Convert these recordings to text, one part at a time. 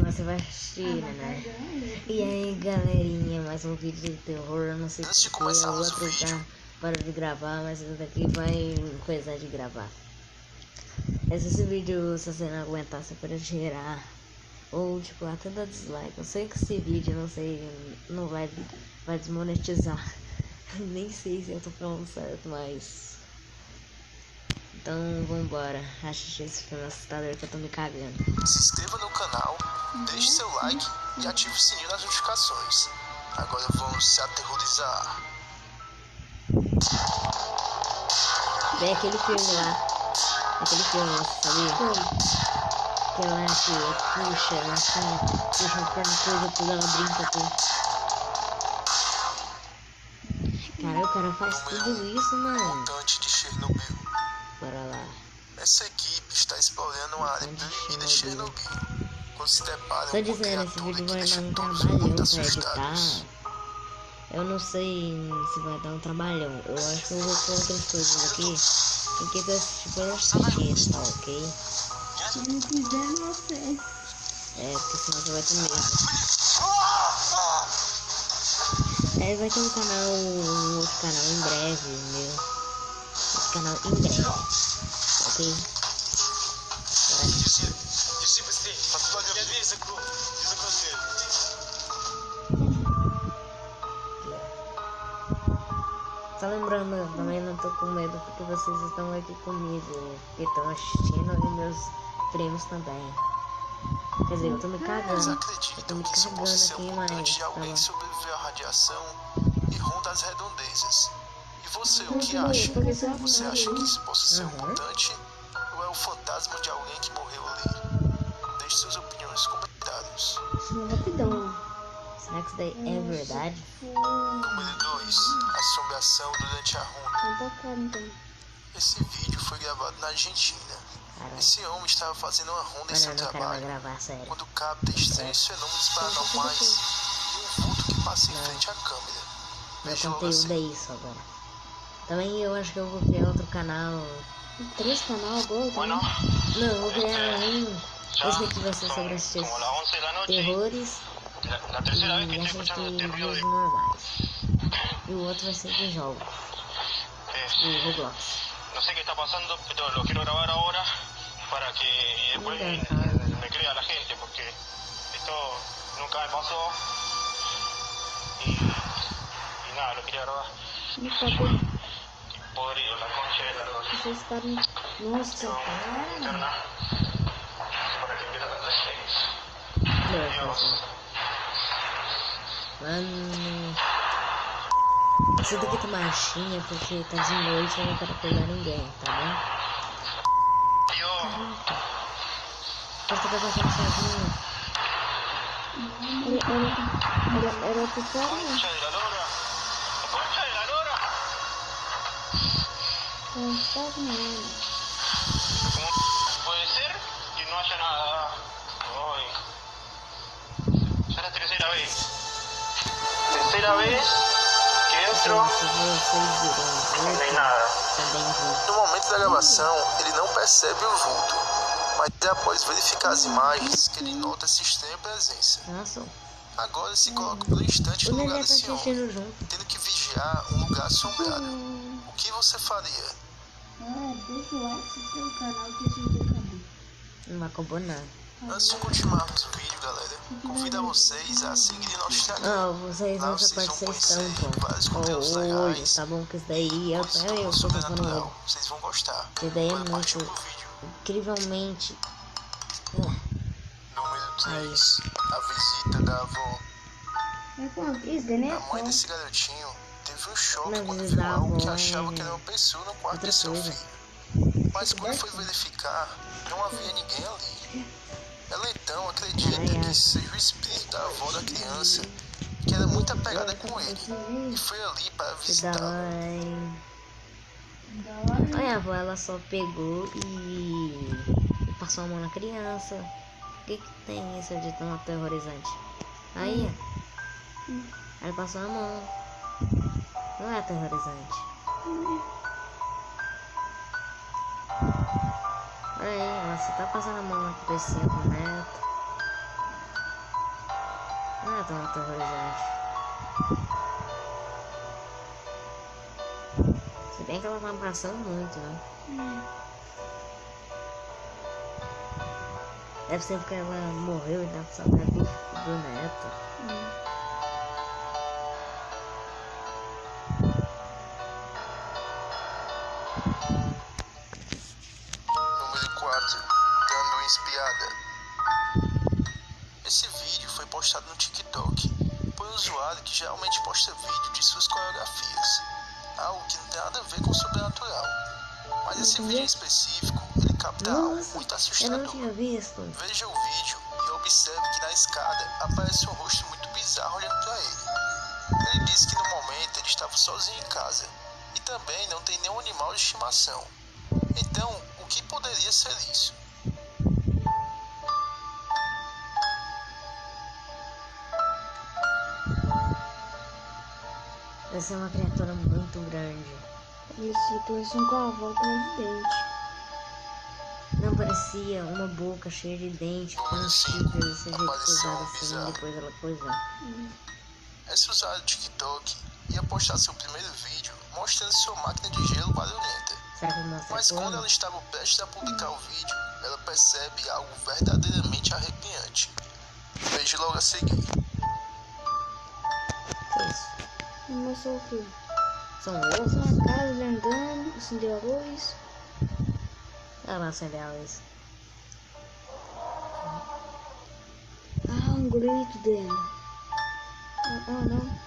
você vai assistir, né? E aí, galerinha, mais um vídeo de terror. Eu não sei se foi o outro para de gravar, mas esse daqui vai coisar de gravar. Esse vídeo, se você não aguentar, você pode tirar. Ou, tipo, até dar dislike. Eu sei que esse vídeo, não sei, não vai desmonetizar. Nem sei se eu tô falando certo, mas... Então, vambora. Assistir esse filme assustador que eu tô me cagando. Se inscreva no canal, deixe seu like e ative o sininho das notificações. Agora vamos se aterrorizar. Tem aquele filme lá. Aquele filme, você sabia? Que ela puxa qualquer coisa, tudo ela brinca com. Cara, o cara faz tudo isso, mano. Mutante de Chernobyl. Bora lá. Essa equipe está explorando uma área proibida de Chernobyl. Quando se deparam Tô com uma dizendo, esse criatura vídeo que vai deixa dar um todos trabalhão muito pra assustados. editar. Eu não sei se vai dar um trabalhão. Eu acho que eu vou pôr outras coisas aqui. Quem quiser assistir, pode assistir, tá ok? Se não quiser, você. Porque senão você vai ter medo. Vai ter um outro canal em breve, meu. Esse canal em breve, ok? Só lembrando, também não tô com medo porque vocês estão aqui comigo, que estão assistindo, e meus primos também. Quer dizer, eu tô me cagando. Eu tô me cagando aqui, mas de alguém sobreviveu à radiação e ronda as redondezas. E você, o que Não, acha? porque você Você acha que isso possa ser um Uhum. mutante ou é o fantasma de alguém que morreu ali? Deixe suas opiniões nos comentários. Rapidão. Será que isso daí é verdade? Número 2. Assombração durante a ronda. Então. Esse vídeo foi gravado na Argentina. Caramba. Esse homem estava fazendo uma ronda em Mano, seu eu não quero mais trabalho gravar, sério. quando capta estranhos fenômenos paranormais e um vulto que passa em Não. frente à câmera. Meu Veja logo conteúdo é assim. isso agora. Também eu acho que eu vou criar outro canal. 3 canal agora? Bueno, Não, eu vou criar um. ya Esse aqui vai ser son sobre esses como las 11 de la noche. terrores La tercera vez que e estoy essas escuchando este ruido teorias de... normais. E o outro vai ser de jogos. eh, O Roblox. no sé qué está pasando, pero lo quiero grabar ahora para que después me crea la gente, porque esto nunca me pasó y nada, lo quería grabar. Podrido, la concha de la noche. Vocês estavam. Nossa, Interna, para que empiece a cantar Dios. Mano, você tem que tomar marchinha porque tá de noite e eu não quero acordar ninguém, tá bom? Dios. Por que tá passando sozinho? era pequeno. Concha de la lora. Concha de la lora. ¿Cómo puede ser que no haya nada hoy? Ya es la tercera vez. Tercera vez que entro Se vocês y no virem hay nada. também No momento da gravação, ele não percebe o vulto, mas é após verificar as imagens que ele nota essa estranha presença. Nossa, Agora se coloca por um instante o no lugar Nenê tá desse homem, assistindo junto. tendo que vigiar um lugar assombrado. O que você faria? Deixa o like, se inscreve no canal que esse vídeo acabou. Não acabou nada. Antes de continuarmos o vídeo, galera, convido a vocês a seguirem nosso Instagram. Não, vocês Lá nessa vocês parte vão vocês conhecer estão, pô. vários conteúdos legais, Tá bom que isso daí coisas até eu do tô passando sobrenatural. medo. Vocês vão gostar. Isso daí é Agora partiu muito, pro vídeo. incrivelmente. Número 3. A visita da avó. É com a atriz, né? A mãe desse garotinho teve um choque Mas quando visita viu da algo que avó achava é que era uma pessoa no quarto outra de seu coisa. filho. Mas quando foi verificar, não havia ninguém ali. Ela então acredita que seja o espírito da avó da criança, que era muito apegada com ele, e foi ali para Que da visitá-lo. hora, hein? Olha, a avó, ela só pegou e passou a mão na criança. O que tem isso de tão aterrorizante? Aí, ó. Ela passou a mão. Não é aterrorizante. Olha aí, ela só tá passando a mão na cabecinha do neto. Não é tão aterrorizante. Se bem que ela tá passando muito, né? Deve ser porque ela morreu e tá com saudade do neto. Número 4. Dando uma espiada. Esse vídeo foi postado no TikTok por um usuário que geralmente posta vídeo de suas coreografias, algo que não tem nada a ver com o sobrenatural. Mas esse vídeo em específico, ele capta algo Nossa, muito eu assustador. não tinha visto. Veja o vídeo e observe que na escada aparece um rosto muito bizarro olhando para ele. Ele disse que no momento ele estava sozinho em casa e também não tem nenhum animal de estimação. Então, o que poderia ser isso? Deve ser uma criatura muito grande. Esse parece um cavalo com de dente. Não parecia uma boca cheia de dente com um chifre desse jeito cruzado assim, depois ela coisar. Essa usuária do TikTok ia postar seu primeiro vídeo mostrando sua máquina de gelo barulhenta. Será que mostra Mas quando ela estava prestes a publicar o vídeo, ela percebe algo verdadeiramente arrepiante. Veja logo a seguir. Que isso? Não mostrou o quê? São Passou ossos? uma casa, ele andando, acendeu a luz. Ela acendeu a luz. Ah, um grito dela. Não.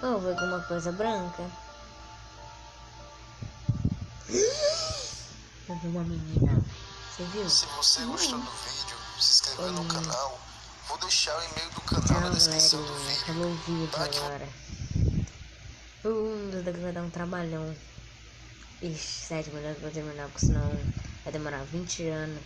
Oh, foi alguma coisa branca. Eu vi uma menina. Você viu? Se você gostou do vídeo, se inscreva no canal. Vou deixar o e-mail do canal Tchau, na descrição do galerinha. vídeo. Acabou o vídeo Tá aqui. agora. Isso daqui vai dar um trabalhão. Ixi, 7 minutos pra terminar, porque senão vai demorar 20 anos.